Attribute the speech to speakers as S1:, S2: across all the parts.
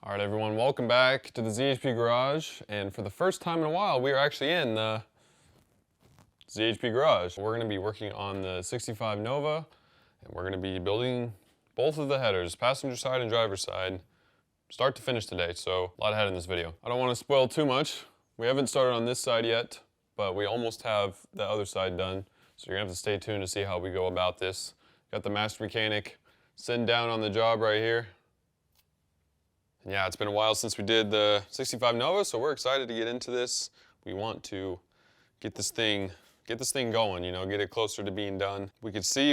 S1: All right, everyone, welcome back to the ZHP Garage. And for the first time in a while, we are actually in the ZHP Garage. We're gonna be working on the 65 Nova, and we're gonna be building both of the headers, passenger side and driver side, start to finish today. So a lot ahead in this video. I don't wanna spoil too much. We haven't started on this side yet, but we almost have the other side done. So you're gonna have to stay tuned to see how we go about this. Got the master mechanic sitting down on the job right here. And yeah, it's been a while since we did the 65 Nova, so we're excited to get into this. We want to get this thing going, you know, get it closer to being done. We could see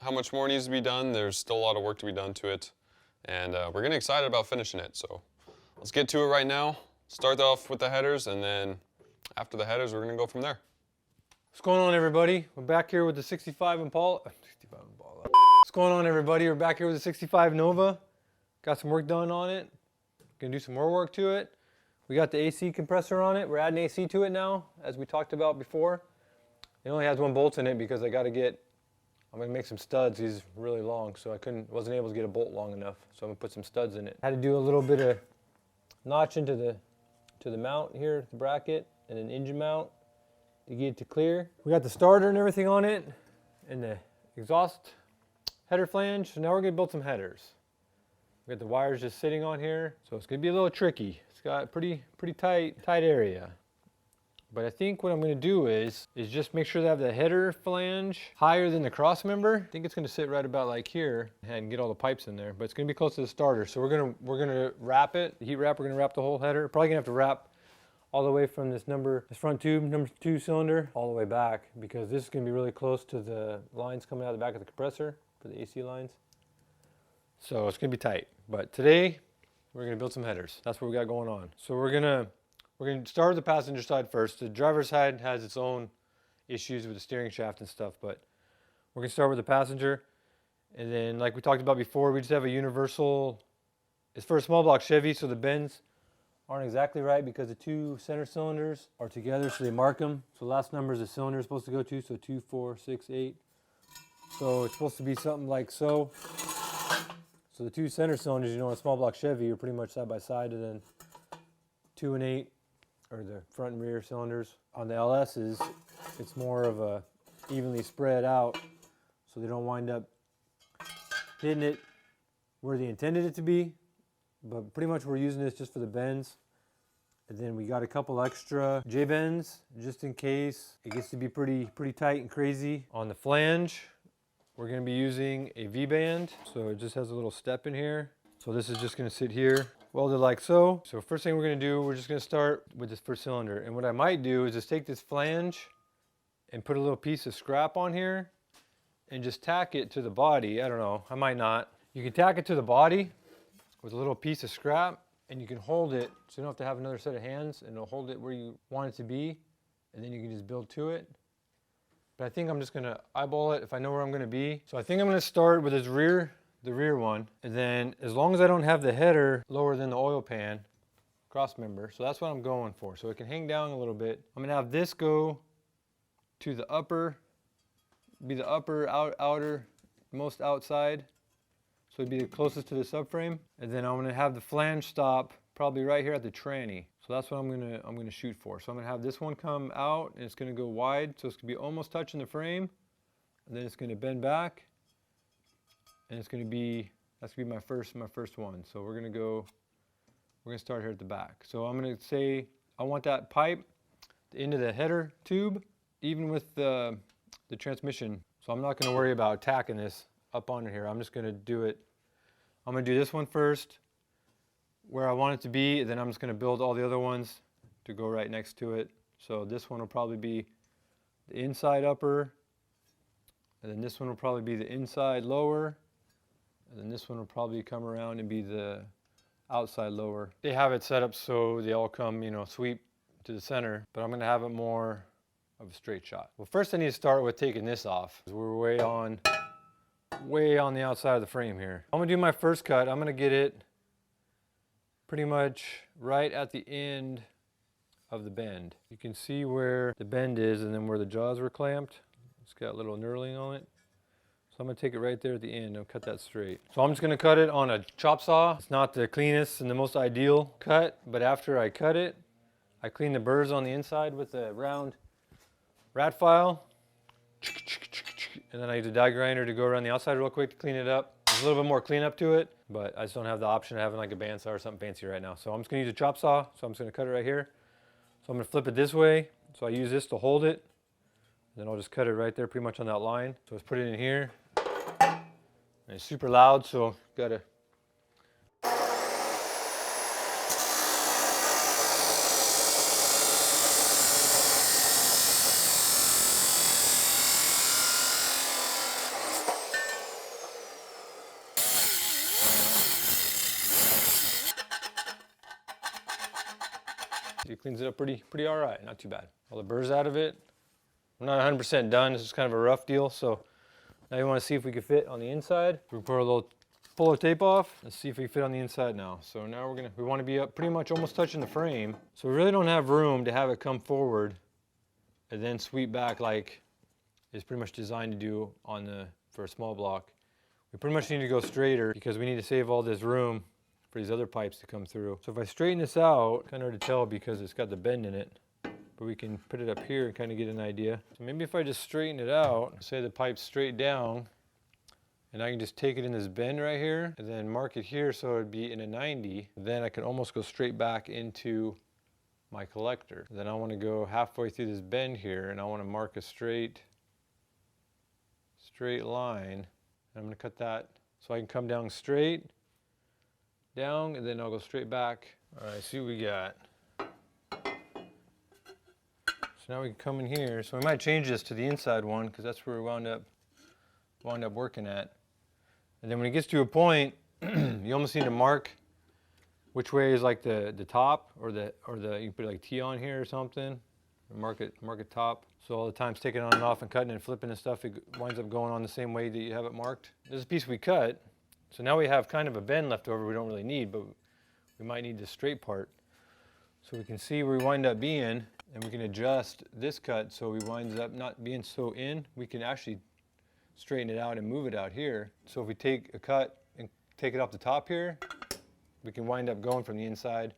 S1: how much more needs to be done. There's still a lot of work to be done to it. And we're getting excited about finishing it. So let's get to it right now. Start off with the headers, and then after the headers, we're gonna go from there.
S2: What's going on, everybody? We're back here with the 65 Impala. What's going on, everybody? We're back here with the 65 Nova. Got some work done on it. Gonna do some more work to it. We got the AC compressor on it. We're adding AC to it now, as we talked about before. It only has one bolt in it because I'm gonna make some studs. He's really long, so wasn't able to get a bolt long enough. So I'm gonna put some studs in it. Had to do a little bit of notch into the mount here, the bracket, and an engine mount to get it to clear. We got the starter and everything on it, and the exhaust header flange. So now we're gonna build some headers. We got the wires just sitting on here, so it's gonna be a little tricky. It's got pretty tight area. But I think what I'm gonna do is just make sure that I have the header flange higher than the cross member. I think it's gonna sit right about like here and get all the pipes in there, but it's gonna be close to the starter. So we're gonna wrap it, the heat wrap, we're gonna wrap the whole header. Probably gonna have to wrap all the way from this front tube, number 2 cylinder, all the way back, because this is gonna be really close to the lines coming out of the back of the compressor for the AC lines. So it's gonna be tight. But today, we're gonna build some headers. That's what we got going on. So we're gonna start with the passenger side first. The driver's side has its own issues with the steering shaft and stuff, but we're gonna start with the passenger. And then, like we talked about before, we just have a universal, it's for a small block Chevy, so the bends aren't exactly right because the 2 center cylinders are together, so they mark them. So the last number is the cylinder is supposed to go to, so 2, 4, 6, 8. So it's supposed to be something like so. So the 2 center cylinders, you know, in a small block Chevy are pretty much side by side, and then 2 and 8 are the front and rear cylinders. On the LS's, it's more of a evenly spread out, so they don't wind up hitting it where they intended it to be. But pretty much we're using this just for the bends. And then we got a couple extra J-bends just in case it gets to be pretty tight and crazy. On the flange, we're going to be using a V-band, so it just has a little step in here. So this is just going to sit here, welded like so. So first thing we're going to do, we're just going to start with this first cylinder. And what I might do is just take this flange and put a little piece of scrap on here and just tack it to the body. I don't know, I might not. You can tack it to the body with a little piece of scrap, and you can hold it so you don't have to have another set of hands, and it'll hold it where you want it to be, and then you can just build to it. But I think I'm just gonna eyeball it if I know where I'm gonna be. So I think I'm gonna start with the rear one, and then as long as I don't have the header lower than the oil pan cross member, so that's what I'm going for. So it can hang down a little bit. I'm gonna have this go to the upper, outer, most outside. So it'd be the closest to the subframe. And then I'm gonna have the flange stop probably right here at the tranny. So that's what I'm gonna shoot for. So I'm gonna have this one come out, and it's gonna go wide, so it's gonna be almost touching the frame, and then it's gonna bend back, and that's gonna be my first one. So we're gonna start here at the back. So I'm gonna say I want that pipe into the header tube, even with the transmission. So I'm not gonna worry about tacking this up on here. I'm just gonna do it. I'm gonna do this one first, where I want it to be, and then I'm just going to build all the other ones to go right next to it. So this one will probably be the inside upper, and then this one will probably be the inside lower, and then this one will probably come around and be the outside lower. They have it set up so they all come, you know, sweep to the center, but I'm going to have it more of a straight shot. Well, first I need to start with taking this off. We're way on the outside of the frame here. I'm going to do my first cut. I'm going to get it pretty much right at the end of the bend. You can see where the bend is and then where the jaws were clamped. It's got a little knurling on it. So I'm gonna take it right there at the end and cut that straight. So I'm just gonna cut it on a chop saw. It's not the cleanest and the most ideal cut, but after I cut it, I clean the burrs on the inside with a round rat file. And then I use a die grinder to go around the outside real quick to clean it up. There's a little bit more cleanup to it, but I just don't have the option of having like a bandsaw or something fancy right now. So I'm just gonna use a chop saw. So I'm just gonna cut it right here. So I'm gonna flip it this way. So I use this to hold it. Then I'll just cut it right there pretty much on that line. So let's put it in here. And it's super loud, so gotta. It cleans it up pretty all right, not too bad. All the burrs out of it. I'm not 100% done, this is kind of a rough deal, so now you want to see if we can fit on the inside. We put a little puller tape off. Let's see if we can fit on the inside now. So now we want to be up pretty much almost touching the frame. So we really don't have room to have it come forward and then sweep back like it's pretty much designed to do for a small block. We pretty much need to go straighter because we need to save all this room for these other pipes to come through. So if I straighten this out, kind of hard to tell because it's got the bend in it, but we can put it up here and kind of get an idea. So maybe if I just straighten it out, say the pipe's straight down, and I can just take it in this bend right here and then mark it here so it'd be in a 90. Then I can almost go straight back into my collector. Then I want to go halfway through this bend here and I want to mark a straight line. And I'm going to cut that so I can come down straight, down, and then I'll go straight back. All right, see what we got. So now we can come in here. So we might change this to the inside one because that's where we wound up working at. And then when it gets to a point, you almost need to mark which way is like the top or the you can put like T on here or something. Or mark it top. So all the times taking it on and off and cutting and flipping and stuff, it winds up going on the same way that you have it marked. This is a piece we cut. So now we have kind of a bend left over we don't really need, but we might need the straight part. So we can see where we wind up being, and we can adjust this cut so we wind up not being so in. We can actually straighten it out and move it out here. So if we take a cut and take it off the top here, we can wind up going from the inside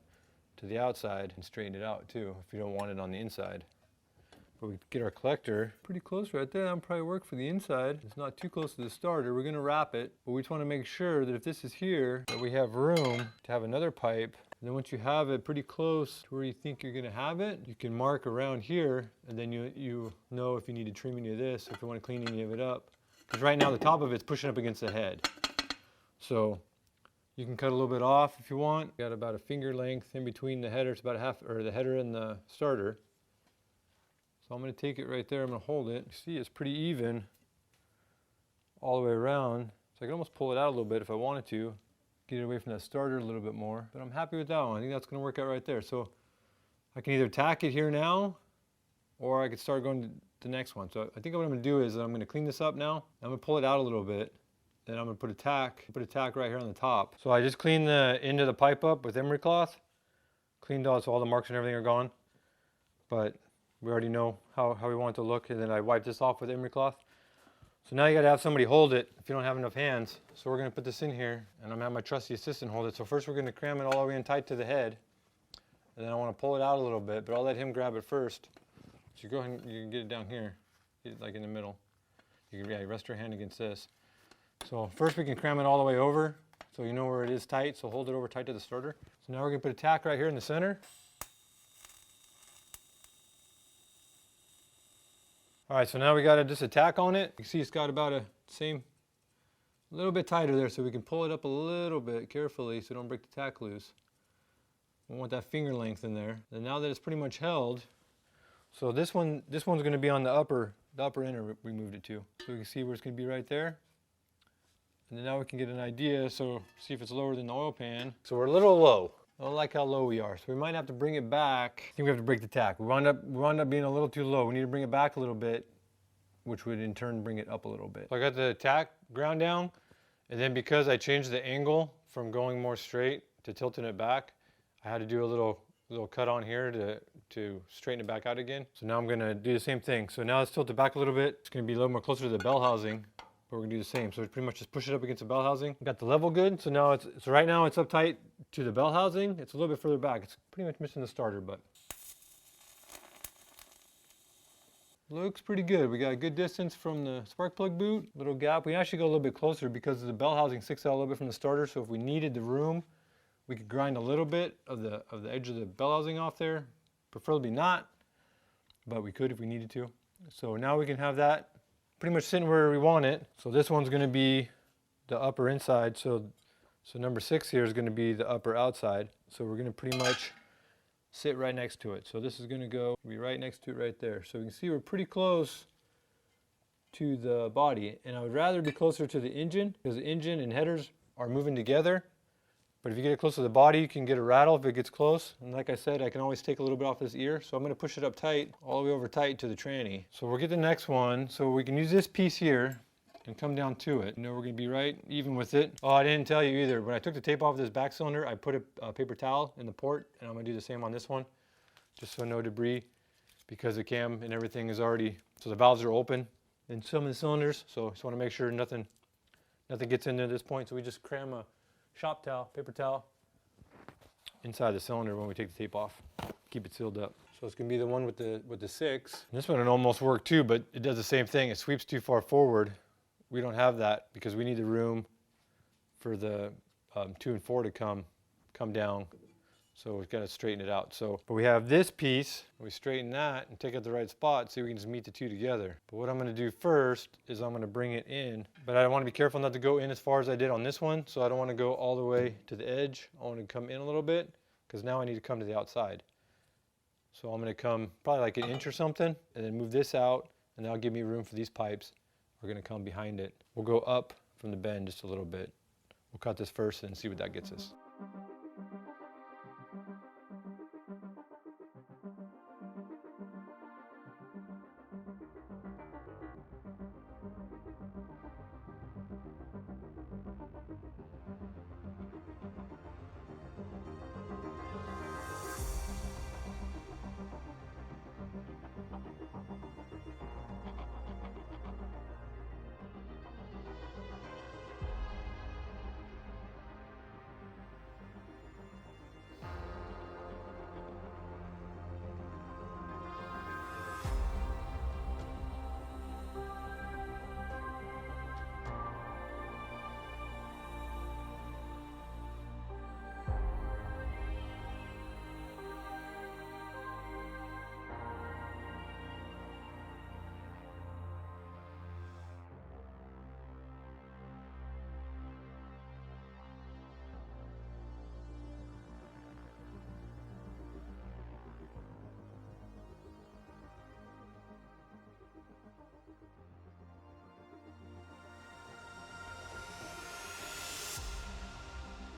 S2: to the outside and straighten it out too if you don't want it on the inside. But we get our collector pretty close right there. That'll probably work for the inside. It's not too close to the starter. We're gonna wrap it, but we just wanna make sure that if this is here, that we have room to have another pipe. And then once you have it pretty close to where you think you're gonna have it, you can mark around here, and then you know if you need to trim any of this, if you wanna clean any of it up. Because right now the top of it's pushing up against the head. So you can cut a little bit off if you want. Got about a finger length in between the header. It's about the header and the starter. So I'm going to take it right there. I'm going to hold it. See, it's pretty even all the way around. So I can almost pull it out a little bit if I wanted to. Get it away from that starter a little bit more. But I'm happy with that one. I think that's going to work out right there. So I can either tack it here now, or I could start going to the next one. So I think what I'm going to do is I'm going to clean this up now. I'm going to pull it out a little bit. Then I'm going to put a tack right here on the top. So I just cleaned the end of the pipe up with emery cloth. Cleaned out so all the marks and everything are gone. But we already know how we want it to look. And then I wiped this off with emery cloth. So now you got to have somebody hold it if you don't have enough hands. So we're going to put this in here, and I'm going to have my trusty assistant hold it. So first we're going to cram it all the way in tight to the head. And then I want to pull it out a little bit, but I'll let him grab it first. So you go ahead and you can get it down here, get it like in the middle. You can rest your hand against this. So first we can cram it all the way over so you know where it is tight, so hold it over tight to the starter. So now we're going to put a tack right here in the center. All right, so now we got just a tack on it. You can see it's got about a little bit tighter there, so we can pull it up a little bit carefully so don't break the tack loose. We want that finger length in there. And now that it's pretty much held, so this one's going to be on the upper end we moved it to. So we can see where it's going to be right there. And then now we can get an idea, so see if it's lower than the oil pan. So we're a little low. I don't like how low we are, so we might have to bring it back. I think we have to break the tack. We wound up being a little too low. We need to bring it back a little bit, which would in turn bring it up a little bit. So I got the tack ground down, and then because I changed the angle from going more straight to tilting it back, I had to do a little cut on here to straighten it back out again. So now I'm gonna do the same thing. So now let's tilt it back a little bit. It's gonna be a little more closer to the bell housing. but we're gonna do the same. So pretty much just push it up against the bell housing. Got the level good, so now so right now it's up tight to the bell housing. It's a little bit further back. It's pretty much missing the starter, but looks pretty good. We got a good distance from the spark plug boot, little gap. We actually go a little bit closer because the bell housing sticks out a little bit from the starter, so if we needed the room, we could grind a little bit of the edge of the bell housing off there. Preferably not, but we could if we needed to. So now we can have that pretty much sitting where we want it. So this one's gonna be the upper inside. So number 6 here is gonna be the upper outside. So we're gonna pretty much sit right next to it. So this is gonna be right next to it right there. So we can see we're pretty close to the body. And I would rather be closer to the engine because the engine and headers are moving together. But if you get it close to the body, you can get a rattle if it gets close. And like I said, I can always take a little bit off this ear. So I'm gonna push it up tight, all the way over tight to the tranny. So we'll get the next one. So we can use this piece here and come down to it. You know, we're gonna be right even with it. Oh, I didn't tell you either. When I took the tape off this back cylinder, I put a paper towel in the port, and I'm gonna do the same on this one, just so no debris, because the cam and everything is already, so the valves are open in some of the cylinders. So just wanna make sure nothing gets in there at this point. So we just cram a shop towel, paper towel, inside the cylinder when we take the tape off. Keep it sealed up. So it's gonna be the one with the 6. And this one would almost work too, but it does the same thing. It sweeps too far forward. We don't have that because we need the room for the 2 and 4 to come down. So we've got to straighten it out. But we have this piece, we straighten that and take out the right spot so we can just meet the two together. But what I'm gonna do first is I'm gonna bring it in, but I wanna be careful not to go in as far as I did on this one. So I don't wanna go all the way to the edge. I wanna come in a little bit because now I need to come to the outside. So I'm gonna come probably like 1 inch or something and then move this out, and that'll give me room for these pipes. We're gonna come behind it. We'll go up from the bend just a little bit. We'll cut this first and see what that gets us.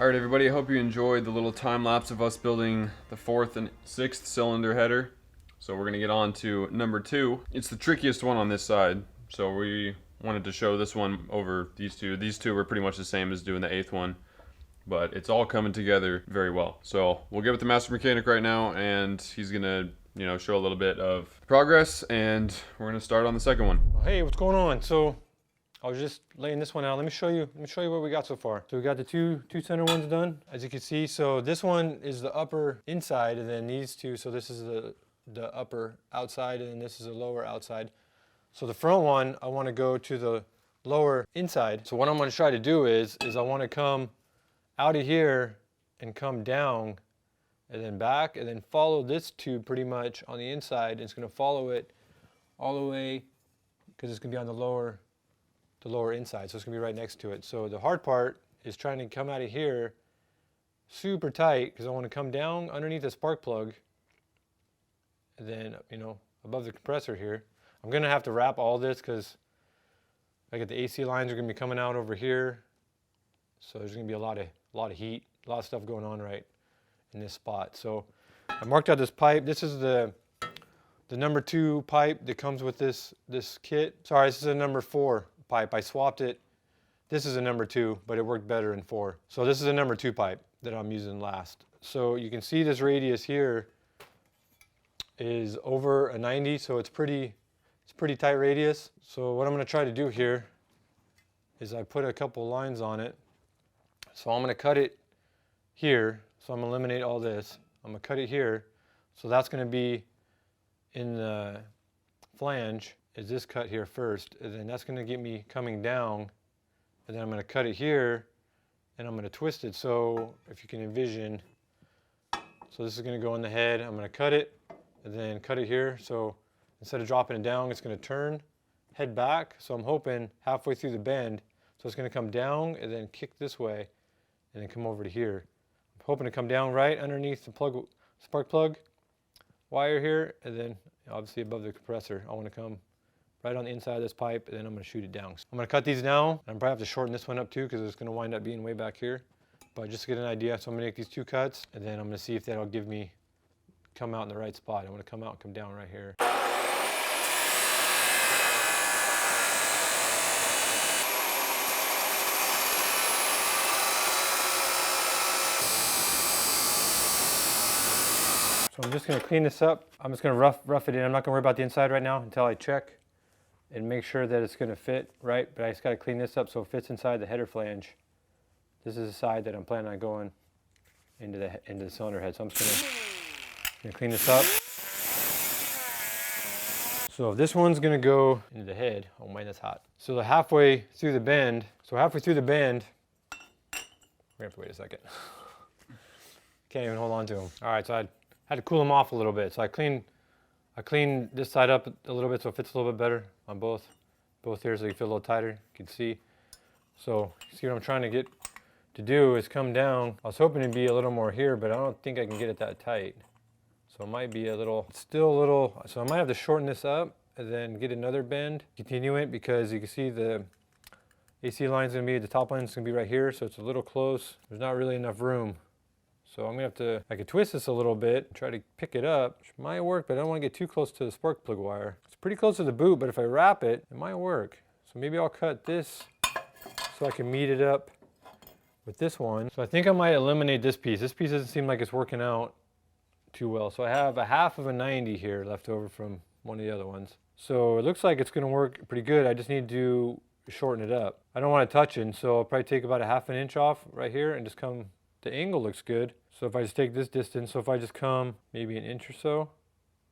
S1: Alright everybody, I hope you enjoyed the little time lapse of us building the 4th and 6th cylinder header. So we're going to get on to number 2. It's the trickiest one on this side, so we wanted to show this one over these two. These two were pretty much the same as doing the 8th one, but it's all coming together very well. So we'll get with the master mechanic right now, and he's going to show a little bit of progress, and we're going to start on the second one.
S2: Hey, what's going on? So I was just laying this one out. Let me show you what we got so far. So we got the two center ones done, as you can see. So this one is the upper inside, and then these two, so this is the upper outside, and then this is the lower outside. So the front one, I want to go to the lower inside. So what I'm going to try to do is I want to come out of here and come down and then back and then follow this tube pretty much on the inside. And it's going to follow it all the way because it's going to be on the lower inside, so it's going to be right next to it. So the hard part is trying to come out of here super tight because I want to come down underneath the spark plug and then, above the compressor here. I'm going to have to wrap all this because I get the AC lines are going to be coming out over here. So there's going to be a lot of heat, a lot of stuff going on right in this spot. So I marked out this pipe. This is the number 2 pipe that comes with this kit. Sorry, this is a number 4 pipe. I swapped it. This is a number 2, but it worked better in 4. So this is a number 2 pipe that I'm using last. So you can see this radius here is over a 90, so it's pretty tight radius. So what I'm going to try to do here is I put a couple lines on it. So I'm going to cut it here. So I'm going to eliminate all this. I'm going to cut it here. So that's going to be in the flange, is this cut here first. And then that's going to get me coming down. And then I'm going to cut it here. And I'm going to twist it. So if you can envision, so this is going to go in the head. I'm going to cut it and then cut it here. So instead of dropping it down, it's going to turn, head back. So I'm hoping halfway through the bend, so it's going to come down and then kick this way and then come over to here. I'm hoping to come down right underneath the plug, spark plug wire here, and then obviously above the compressor. I want to come right on the inside of this pipe, and then I'm going to shoot it down. So I'm going to cut these now. I'm probably have to shorten this one up too because it's going to wind up being way back here. But just to get an idea, so I'm going to make these 2 cuts, and then I'm going to see if that'll give me, come out in the right spot. I want to come out and come down right here. So I'm just going to clean this up. I'm just going to rough it in. I'm not going to worry about the inside right now until I check and make sure that it's going to fit right. But I just got to clean this up so it fits inside the header flange. This is the side that I'm planning on going into the cylinder head. So I'm just going to clean this up. So this one's going to go into the head. Oh man, that's hot. So halfway through the bend. We're going to have to wait a second. Can't even hold on to them. All right, so I had to cool them off a little bit. So I cleaned this side up a little bit so it fits a little bit better on both here, so you feel a little tighter. You can see. So see what I'm trying to get to do is come down. I was hoping to be a little more here, but I don't think I can get it that tight. So it might be still a little, so I might have to shorten this up and then get another bend, continue it, because you can see the AC line's gonna be, the top line's gonna be right here, so it's a little close. There's not really enough room. So I'm gonna have to, I could twist this a little bit, try to pick it up, which might work, but I don't wanna get too close to the spark plug wire. It's pretty close to the boot, but if I wrap it, it might work. So maybe I'll cut this so I can meet it up with this one. So I think I might eliminate this piece. This piece doesn't seem like it's working out too well. So I have a half of a 90 here left over from one of the other ones. So it looks like it's gonna work pretty good. I just need to shorten it up. I don't want to touch it, so I'll probably take about a ½ inch off right here and just come, the angle looks good. So if I just take this distance, so if I just come maybe an inch or so,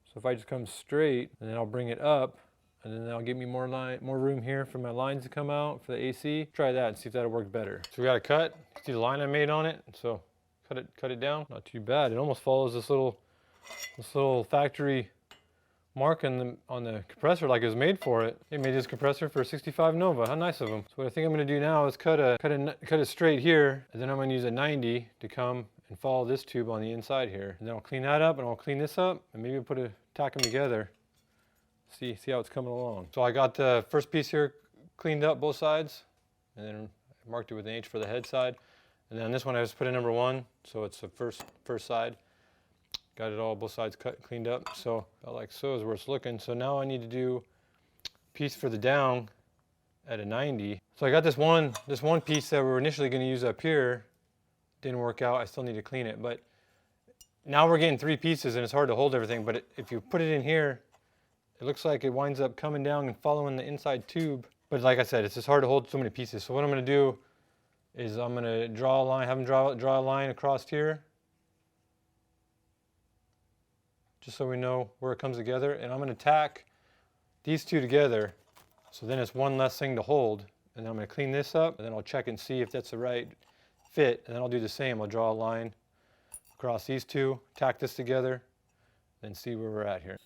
S2: so if I just come straight and then I'll bring it up, and then that'll give me more room here for my lines to come out for the AC. Try that and see if that'll work better. So we got a cut. See the line I made on it? So cut it down. Not too bad. It almost follows this little factory mark on the compressor like it was made for it. They made this compressor for a 65 Nova. How nice of them. So what I think I'm going to do now is cut it straight here, and then I'm going to use a 90 to come and follow this tube on the inside here. And then I'll clean that up, and I'll clean this up, and maybe tack them together. See how it's coming along. So I got the first piece here cleaned up both sides, and then I marked it with an H for the head side. And then this one I just put in number 1, so it's the first side. Got it all, both sides cleaned up. So about like so is where it's looking. So now I need to do a piece for the down at a 90. So I got this one piece that we were initially going to use up here. Didn't work out. I still need to clean it. But now we're getting 3 pieces and it's hard to hold everything. But if you put it in here, it looks like it winds up coming down and following the inside tube. But like I said, it's just hard to hold so many pieces. So what I'm going to do is I'm going to draw a line, have them draw a line across here, just so we know where it comes together. And I'm going to tack these 2 together, so then it's one less thing to hold. And then I'm going to clean this up, and then I'll check and see if that's the right fit. And then I'll do the same. I'll draw a line across these 2, tack this together, and see where we're at here.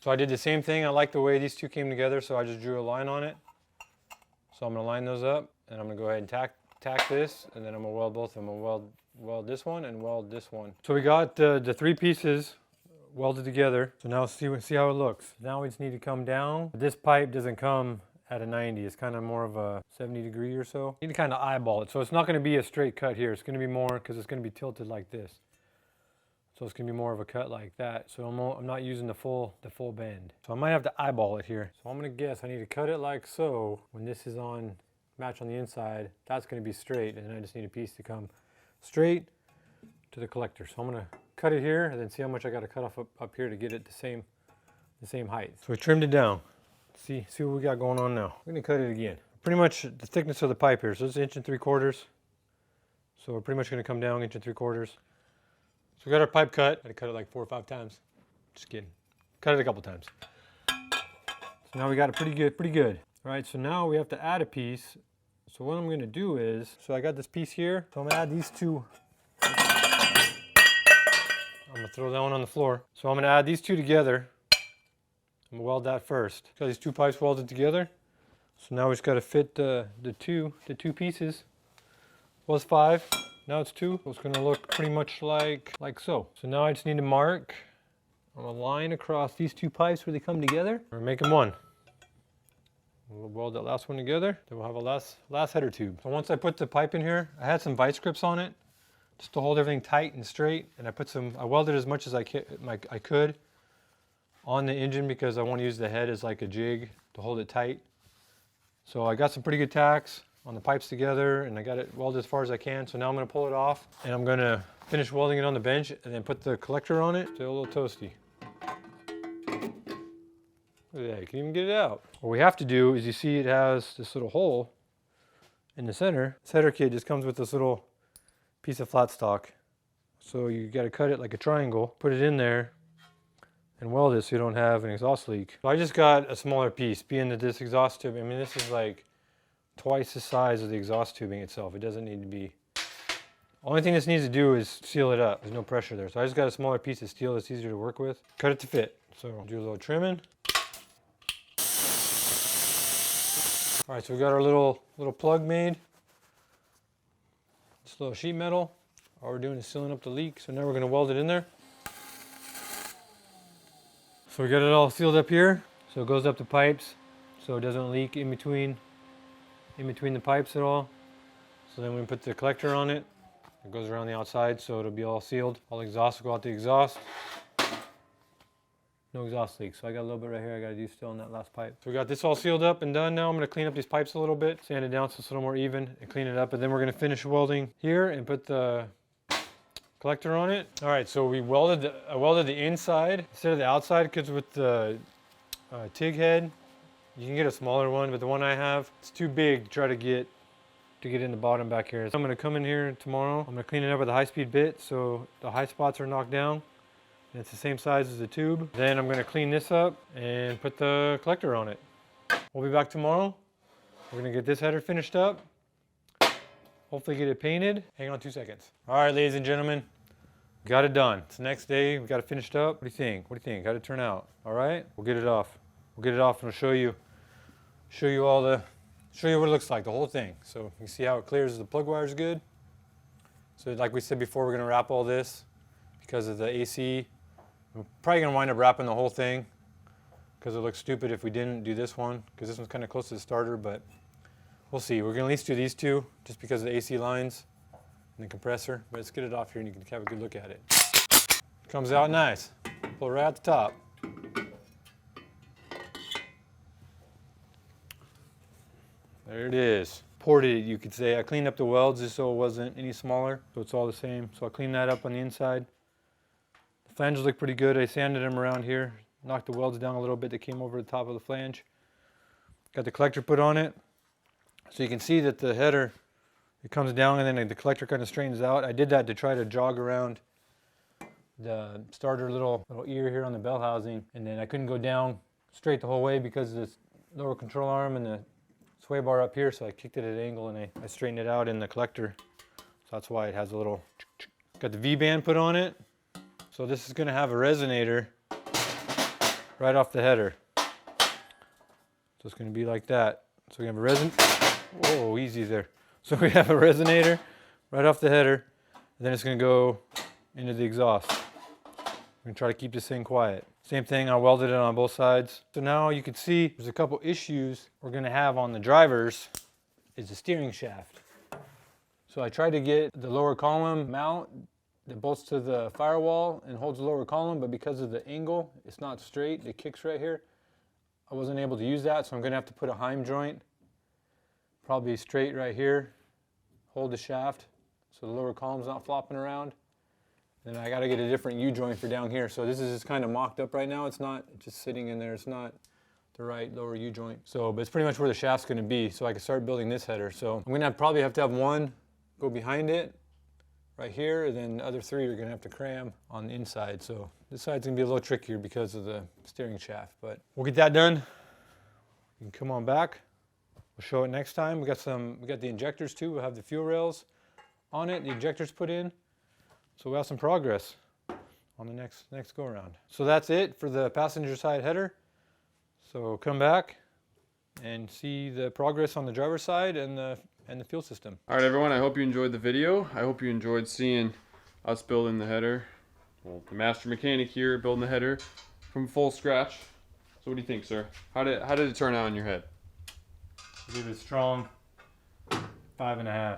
S2: So I did the same thing. I like the way these 2 came together, so I just drew a line on it. So I'm going to line those up, and I'm going to go ahead and tack this, and then I'm going to weld both of them. I'm going to weld this one and weld this one. So we got the 3 pieces welded together. So now see how it looks. Now we just need to come down. This pipe doesn't come at a 90. It's kind of more of a 70 degree or so. You need to kind of eyeball it. So it's not going to be a straight cut here. It's going to be more, because it's going to be tilted like this. So it's going to be more of a cut like that. So I'm not using the full bend. So I might have to eyeball it here. So I'm going to guess I need to cut it like so. When this is on, match on the inside, that's going to be straight. And then I just need a piece to come straight to the collector. So I'm going to cut it here and then see how much I got to cut off up here to get it the same height. So we trimmed it down. See what we got going on now. We're going to cut it again. pretty much the thickness of the pipe here. So it's 1 3/4 inches. So we're pretty much going to come down 1 3/4 inches. So we got our pipe cut. I cut it like 4 or 5 times. Just kidding. Cut it a couple times. So now we got it pretty good. All right, so now we have to add a piece. So what I'm going to do is, so I got this piece here. So I'm going to add these two. I'm going to throw that one on the floor. So I'm going to add these two together. I'm going to weld that first. Got these two pipes welded together. So now we just got to fit the two pieces. Was 5, now it's 2. So it's going to look pretty much like so. So now I just need to mark on a line across these two pipes where they come together. We're making one. We'll weld that last one together. Then we'll have a last header tube. So once I put the pipe in here, I had some vice grips on it just to hold everything tight and straight. And I welded as much as I could on the engine because I want to use the head as like a jig to hold it tight. So I got some pretty good tacks on the pipes together and I got it welded as far as I can. So now I'm going to pull it off and I'm going to finish welding it on the bench and then put the collector on it. Still a little toasty. Look at that, you can even get it out. What we have to do is, you see it has this little hole in the center. This header kit just comes with this little piece of flat stock. So you got to cut it like a triangle, put it in there and weld it so you don't have an exhaust leak. So I just got a smaller piece, being that this exhaust tube, I mean this is like twice the size of the exhaust tubing itself. It doesn't need to be. Only thing this needs to do is seal it up. There's no pressure there. So I just got a smaller piece of steel that's easier to work with. Cut it to fit. So I'll do a little trimming. All right, so we got our little plug made. This little sheet metal. All we're doing is sealing up the leak. So now we're going to weld it in there. So we got it all sealed up here. So it goes up the pipes, so it doesn't leak in between the pipes at all. So then we put the collector on it. It goes around the outside, so it'll be all sealed. All the exhaust will go out the exhaust. No exhaust leaks. So I got a little bit right here I got to do still on that last pipe. So we got this all sealed up and done. Now I'm going to clean up these pipes a little bit, sand it down so it's a little more even, and clean it up. And then we're going to finish welding here and put the collector on it. All right, so I welded the inside instead of the outside because with the TIG head, you can get a smaller one, but the one I have, it's too big to try to get in the bottom back here. So I'm going to come in here tomorrow. I'm going to clean it up with a high-speed bit so the high spots are knocked down. And it's the same size as the tube. Then I'm going to clean this up and put the collector on it. We'll be back tomorrow. We're going to get this header finished up. Hopefully get it painted. Hang on 2 seconds. All right, ladies and gentlemen, got it done. It's the next day. We got it finished up. What do you think? What do you think? How'd it turn out? All right, we'll get it off. We'll get it off and we'll show you what it looks like, the whole thing. So you can see how it clears. The plug wire is good. So like we said before, we're going to wrap all this because of the AC. I'm probably going to wind up wrapping the whole thing because it looks stupid if we didn't do this one because this one's kind of close to the starter, but we'll see. We're going to at least do these two just because of the AC lines and the compressor, but let's get it off here and you can have a good look at it. Comes out nice. Pull it right out the top. There it is. Ported it, you could say. I cleaned up the welds just so it wasn't any smaller, so it's all the same. So I cleaned that up on the inside. The flanges look pretty good. I sanded them around here, knocked the welds down a little bit that came over the top of the flange. Got the collector put on it. So you can see that the header, it comes down and then the collector kind of straightens out. I did that to try to jog around the starter little ear here on the bell housing, and then I couldn't go down straight the whole way because of this lower control arm and the sway bar up here, so I kicked it at an angle and I straightened it out in the collector. So that's why it has a little, got the V-band put on it. So this is going to have a resonator right off the header. So it's going to be like that. So we have a whoa, easy there. So we have a resonator right off the header, and then it's going to go into the exhaust. I'm going to try to keep this thing quiet. Same thing, I welded it on both sides. So now you can see there's a couple issues we're going to have on the drivers is the steering shaft. So I tried to get the lower column mount that bolts to the firewall and holds the lower column, but because of the angle, it's not straight. It kicks right here. I wasn't able to use that, so I'm going to have to put a Heim joint, probably straight right here, hold the shaft so the lower column's not flopping around. Then I got to get a different U-joint for down here. So this is just kind of mocked up right now. It's not just sitting in there. It's not, the right lower U-joint. So, but it's pretty much where the shaft's gonna be, so I can start building this header. So I'm gonna probably have to have one go behind it, right here, and then the other three are gonna have to cram on the inside. So this side's gonna be a little trickier because of the steering shaft, but we'll get that done. You can come on back. We'll show it next time. We got the injectors too. We'll have the fuel rails on it, the injectors put in. So we'll have some progress on the next go around. So that's it for the passenger side header. So come back and see the progress on the driver's side and the fuel system.
S1: All right, everyone, I hope you enjoyed the video. I hope you enjoyed seeing us building the header. Well, the master mechanic here building the header from full scratch. So what do you think, sir? How did it turn out in your head?
S3: Give it strong 5.5.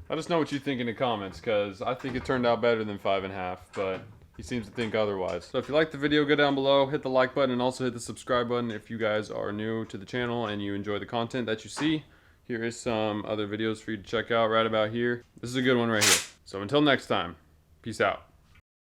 S1: Let us know what you think in the comments, because I think it turned out better than 5.5, but he seems to think otherwise. So if you liked the video, go down below, hit the like button, and also hit the subscribe button if you guys are new to the channel and you enjoy the content that you see. Here is some other videos for you to check out right about here. This is a good one right here. So until next time, peace out.